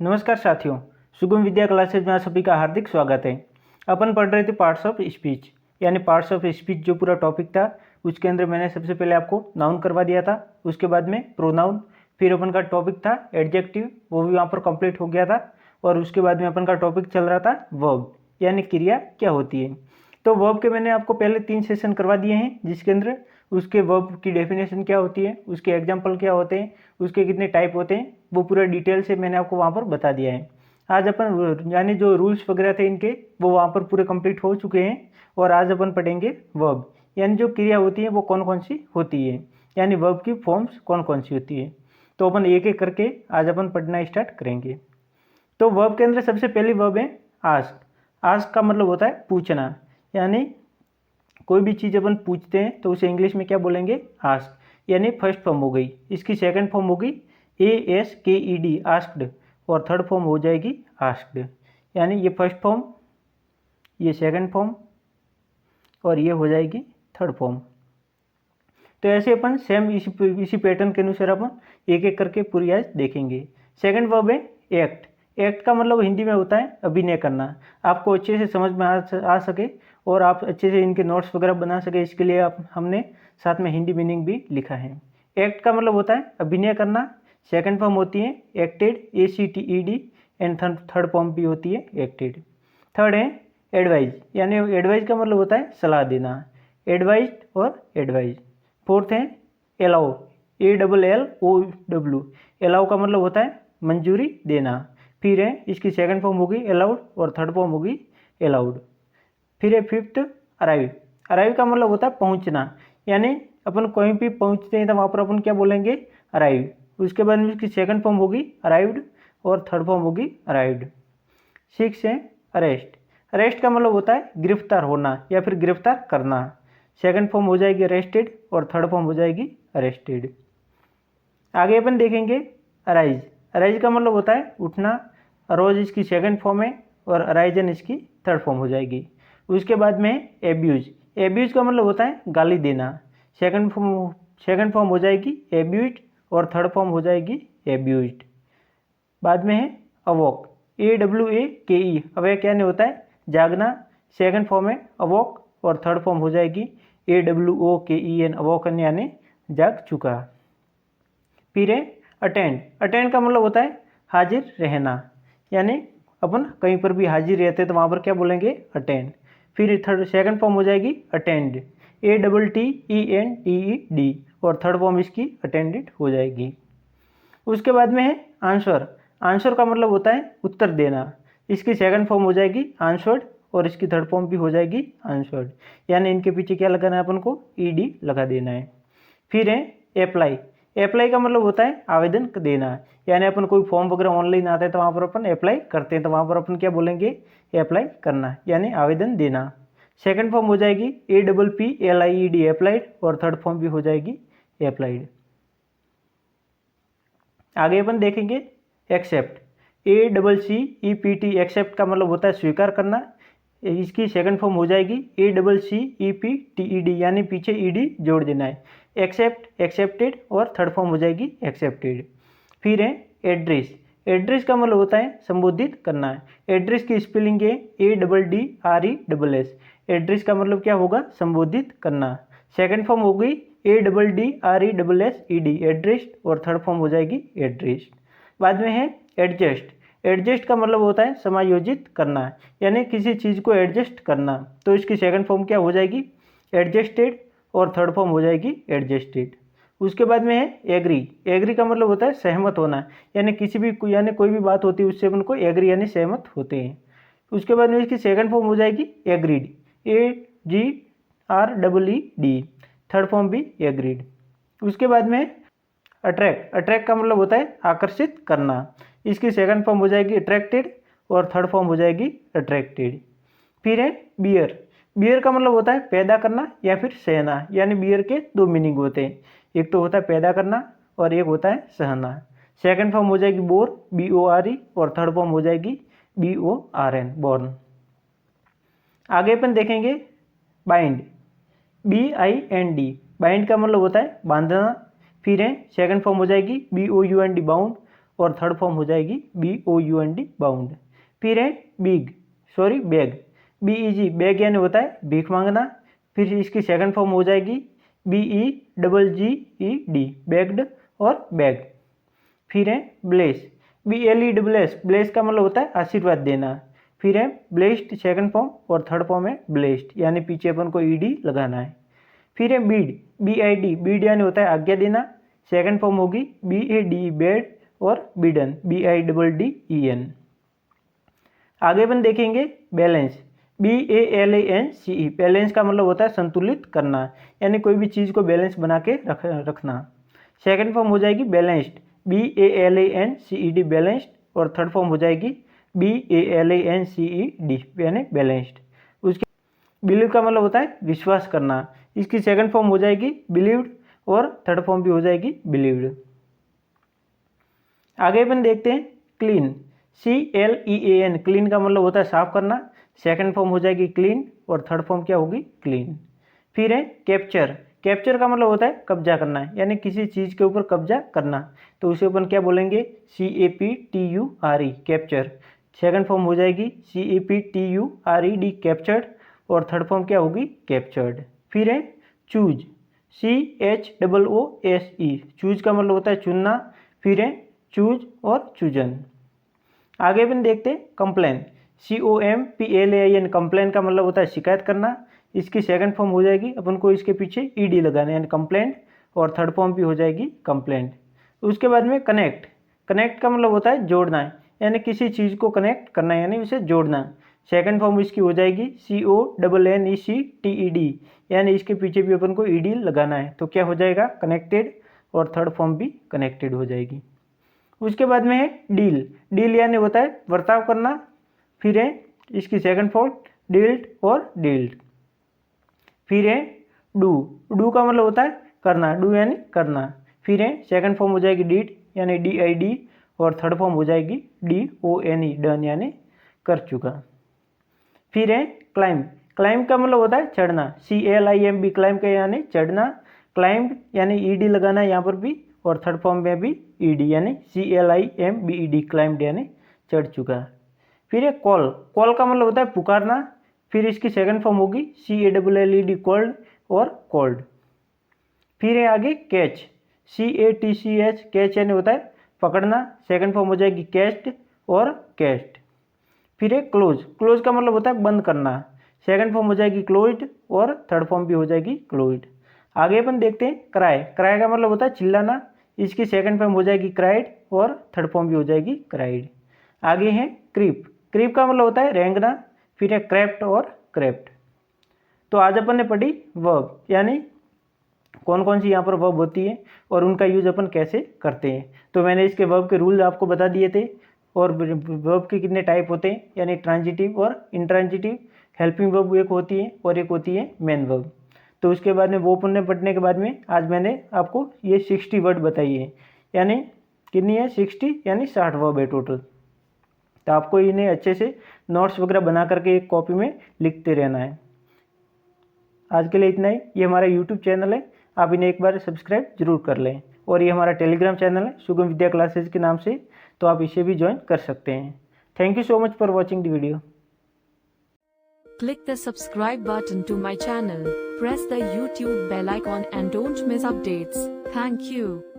नमस्कार साथियों, सुगम विद्या क्लासेज में आप सभी का हार्दिक स्वागत है। अपन पढ़ रहे थे पार्ट्स ऑफ स्पीच, यानी पार्ट्स ऑफ स्पीच जो पूरा टॉपिक था उसके अंदर मैंने सबसे पहले आपको नाउन करवा दिया था, उसके बाद में प्रोनाउन, फिर अपन का टॉपिक था एडजेक्टिव, वो भी वहाँ पर कंप्लीट हो गया था, और उसके बाद में अपन का टॉपिक चल रहा था वर्ब, यानी क्रिया क्या होती है। तो वर्ब के मैंने आपको पहले 3 सेशन करवा दिए हैं, जिसके अंदर उसके वर्ब की डेफिनेशन क्या होती है, उसके एग्जाम्पल क्या होते हैं, उसके कितने टाइप होते हैं, वो पूरा डिटेल से मैंने आपको वहाँ पर बता दिया है। आज अपन यानी जो रूल्स वगैरह थे इनके वो वहाँ पर पूरे कंप्लीट हो चुके हैं, और आज अपन पढ़ेंगे वर्ब, यानी जो क्रिया होती है वो कौन कौन सी होती है, यानी वर्ब की फॉर्म्स कौन कौन सी होती है। तो अपन एक एक करके आज अपन पढ़ना स्टार्ट करेंगे। तो वर्ब के अंदर सबसे पहली वर्ब है आस्क। आस्क का मतलब होता है पूछना, यानी कोई भी चीज़ अपन पूछते हैं तो उसे इंग्लिश में क्या बोलेंगे, आस्क, यानी फर्स्ट फॉर्म हो गई। इसकी सेकंड फॉर्म होगी ASKED, आस्क्ड, और थर्ड फॉर्म हो जाएगी आस्क्ड, यानी ये फर्स्ट फॉर्म, ये सेकंड फॉर्म, और ये हो जाएगी थर्ड फॉर्म। तो ऐसे अपन सेम इसी पैटर्न के अनुसार अपन एक एक करके पूरी आज देखेंगे। सेकंड वर्ब है एक्ट। एक्ट का मतलब हिंदी में होता है अभिनय करना। आपको अच्छे से समझ में आ सके और आप अच्छे से इनके नोट्स वगैरह बना सके, इसके लिए हमने साथ में हिंदी मीनिंग भी लिखा है। एक्ट का मतलब होता है अभिनय करना। सेकंड फॉर्म होती है acted, ACTED, and third form भी होती है एक्टेड। थर्ड है एडवाइज, यानी एडवाइज का मतलब होता है सलाह देना, एडवाइज और एडवाइज। फोर्थ है अलाउ, ALLOW, अलाउ का मतलब होता है मंजूरी देना। फिर है इसकी सेकंड फॉर्म होगी अलाउड और थर्ड फॉर्म होगी अलाउड। फिर है फिफ्थ अराइव। अराइव का मतलब होता है पहुंचना, यानी अपन कहीं भी पहुंचते हैं तो वहाँ पर अपन क्या बोलेंगे, अराइव। उसके बाद में इसकी सेकंड फॉर्म होगी अराइव्ड और थर्ड फॉर्म होगी अराइव्ड। सिक्स है अरेस्ट। अरेस्ट का मतलब होता है गिरफ्तार होना या फिर गिरफ्तार करना। सेकंड फॉर्म हो जाएगी अरेस्टेड और थर्ड फॉर्म हो जाएगी अरेस्टेड। आगे अपन देखेंगे अराइज। अराइज का मतलब होता है उठना। अरोज इसकी सेकंड फॉर्म है और अराइजन इसकी थर्ड फॉर्म हो जाएगी। उसके बाद में एब्यूज। एब्यूज का मतलब होता है गाली देना। सेकंड फॉर्म हो जाएगी एब्यूज्ड और थर्ड फॉर्म हो जाएगी एब्यूज्ड। बाद में है अवॉक, AWAKE, अवेक यानी होता है जागना। सेकंड फॉर्म है अवॉक और थर्ड फॉर्म हो जाएगी AWOKEN, अवॉकन यानी जाग चुका। फिर है अटेंड। अटेंड का मतलब होता है हाजिर रहना, यानी अपन कहीं पर भी हाजिर रहते हैं तो वहाँ पर क्या बोलेंगे, अटेंड। फिर सेकंड फॉर्म हो जाएगी अटेंड, ATTENDED, और थर्ड फॉर्म इसकी अटेंडेड हो जाएगी। उसके बाद में है आंसर। आंसर का मतलब होता है उत्तर देना। इसकी सेकंड फॉर्म हो जाएगी आंसर्ड और इसकी थर्ड फॉर्म भी हो जाएगी आंसर्ड, यानी इनके पीछे क्या लगाना है अपन को, ED लगा देना है। फिर है अप्लाई। अप्लाई का मतलब होता है आवेदन देना, यानी अपन कोई फॉर्म वगैरह ऑनलाइन आता है तो वहाँ पर अपन अप्लाई करते हैं तो वहाँ पर अपन क्या बोलेंगे, अप्लाई करना, यानी आवेदन देना। सेकंड फॉर्म हो जाएगी APPLIED, अप्लाइड, और थर्ड फॉर्म भी हो जाएगी अप्लाइड। आगे अपन देखेंगे एक्सेप्ट, ACCEPT, एक्सेप्ट का मतलब होता है स्वीकार करना। इसकी सेकंड फॉर्म हो जाएगी ACCEPTED, यानी पीछे ED जोड़ देना है। एक्सेप्ट, एक्सेप्टेड, और थर्ड फॉर्म हो जाएगी एक्सेप्टेड। फिर है एड्रेस। एड्रेस का मतलब होता है संबोधित करना है। एड्रेस की स्पेलिंग है ADDRESS। एड्रेस का मतलब क्या होगा, संबोधित करना। सेकंड फॉर्म हो गई ADDRESSED, एड्रेस्ड, और थर्ड फॉर्म हो जाएगी एड्रेस्ड। बाद में है एडजस्ट। एडजस्ट का मतलब होता है समायोजित करना, यानी किसी चीज़ को एडजस्ट करना, तो इसकी सेकंड फॉर्म क्या हो जाएगी, एडजस्टेड, और थर्ड फॉर्म हो जाएगी एडजस्टेड। उसके बाद में है एग्री। एग्री का मतलब होता है सहमत होना, यानी कोई भी बात होती है उससे अपन को एग्री यानी सहमत होते हैं। उसके बाद में इसकी सेकंड फॉर्म हो जाएगी एग्रीड, AGREED, थर्ड फॉर्म भी एग्रीड। उसके बाद में अट्रैक्ट। अट्रैक्ट का मतलब होता है आकर्षित करना। इसकी सेकंड फॉर्म हो जाएगी अट्रैक्टेड और थर्ड फॉर्म हो जाएगी अट्रैक्टेड। फिर है बियर। बियर का मतलब होता है पैदा करना या फिर सहना, यानी बियर के 2 मीनिंग होते हैं, एक तो होता है पैदा करना और एक होता है सहना। सेकंड फॉर्म हो जाएगी बोर, BORE, और थर्ड फॉर्म हो जाएगी BORN, बॉर्न। आगे अपन देखेंगे बाइंड, BIND। बाइंड का मतलब होता है बांधना। फिर है सेकंड फॉर्म हो जाएगी BOUND, बाउंड, और थर्ड फॉर्म हो जाएगी BOUND बाउंड। फिर है बैग, BEG बैग यानी होता है भीख मांगना। फिर इसकी सेकंड फॉर्म हो जाएगी BEGGED बैग्ड और बैग। फिर है BLESS ब्लेस का मतलब होता है आशीर्वाद देना। फिर है ब्लेस्ड सेकंड फॉर्म और थर्ड फॉर्म है ब्लेस्ड यानी पीछे अपन को ED लगाना है। फिर है BID यानी होता है आज्ञा देना। सेकंड फॉर्म होगी BADE बेड और बीडन BIDDEN। आगे अपन देखेंगे बैलेंस, BALANCE बैलेंस का मतलब होता है संतुलित करना यानी कोई भी चीज़ को बैलेंस बना के रखना। सेकंड फॉर्म हो जाएगी बैलेंस्ड, BALANCED बैलेंस्ड और थर्ड फॉर्म हो जाएगी BALANCED यानी बैलेंस्ड। उसके बिलीव का मतलब होता है विश्वास करना, इसकी सेकंड फॉर्म हो जाएगी बिलीव्ड और थर्ड फॉर्म भी हो जाएगी बिलीव्ड। आगे अपन देखते हैं क्लीन, CLEAN क्लीन का मतलब होता है साफ करना। सेकंड फॉर्म हो जाएगी क्लीन और थर्ड फॉर्म क्या होगी क्लीन। फिर है कैप्चर का मतलब होता है कब्जा करना यानी किसी चीज़ के ऊपर कब्जा करना, तो उसे अपन क्या बोलेंगे CAPTURE कैप्चर। सेकंड फॉर्म हो जाएगी CAPTURED कैप्चर्ड और थर्ड फॉर्म क्या होगी कैप्चर्ड। फिर है चूज, CHOOSE चूज का मतलब होता है चुनना। फिर है चूज और चूजन। आगे अपन देखते हैं कंप्लेन, COMPLAIN कंप्लेन का मतलब होता है शिकायत करना। इसकी सेकंड फॉर्म हो जाएगी अपन को इसके पीछे ED लगाना यानी कंप्लेंट और थर्ड फॉर्म भी हो जाएगी कंप्लेंट। उसके बाद में कनेक्ट का मतलब होता है जोड़ना यानी किसी चीज़ को कनेक्ट करना यानी उसे जोड़ना। सेकंड फॉर्म इसकी हो जाएगी CONNECTED यानी इसके पीछे भी अपन को ED लगाना है तो क्या हो जाएगा कनेक्टेड और थर्ड फॉर्म भी कनेक्टेड हो जाएगी। उसके बाद में है डील यानी होता है बर्ताव करना। फिर है इसकी सेकंड फॉर्म डील्ड और डील्ड। फिर है डू का मतलब होता है करना, डू यानी करना। फिर है सेकंड फॉर्म हो जाएगी डीड यानी DID और थर्ड फॉर्म हो जाएगी DONE डन यानी कर चुका। फिर है क्लाइम का मतलब होता है चढ़ना, CLIMB क्लाइम का यानी चढ़ना। क्लाइम्ड यानी ED लगाना यहाँ पर भी और थर्ड फॉर्म में भी ED यानी CLIMBED क्लाइम्ड यानी चढ़ चुका। फिर है कॉल का मतलब होता है पुकारना। फिर इसकी सेकंड फॉर्म होगी CALLED कॉल्ड और कॉल्ड। फिर है आगे कैच, CATCH कैच यानी होता है पकड़ना। सेकंड फॉर्म हो जाएगी कैच्ड और कैच्ड। फिर है क्लोज का मतलब होता है बंद करना। सेकंड फॉर्म हो जाएगी क्लोज्ड और थर्ड फॉर्म भी हो जाएगी क्लोज्ड। आगे अपन देखते हैं क्राई का मतलब होता है चिल्लाना। इसकी सेकंड फॉर्म हो जाएगी क्राइड और थर्ड फॉर्म भी हो जाएगी क्राइड। आगे है क्रीप का मतलब होता है रेंगना। फिर है क्रेप्ट और क्रेप्ट। तो आज अपन ने पढ़ी वर्ब यानी कौन कौन सी यहाँ पर वर्ब होती है और उनका यूज अपन कैसे करते हैं। तो मैंने इसके वर्ब के रूल आपको बता दिए थे और वर्ब के कितने टाइप होते हैं यानी ट्रांजिटिव और इंट्रांजिटिव। हेल्पिंग वर्ब एक होती है और एक होती है मेन वर्ब। तो उसके बाद में वो पुण्य पढ़ने के बाद में आज मैंने आपको ये 60 वर्ड बताई है यानी कितनी है 60 यानी 60 वर्ब है टोटल। तो आपको इन्हें अच्छे से नोट्स वगैरह बना करके एक कॉपी में लिखते रहना है। आज के लिए इतना ही। ये हमारा यूट्यूब चैनल है, आप इन्हें एक बार सब्सक्राइब जरूर कर लें। और ये हमारा टेलीग्राम चैनल है सुगम विद्या क्लासेज के नाम से, तो आप इसे भी ज्वाइन कर सकते हैं। Thank you so much for watching the video. Click the subscribe button to my channel, press the YouTube bell icon and don't miss updates. Thank you.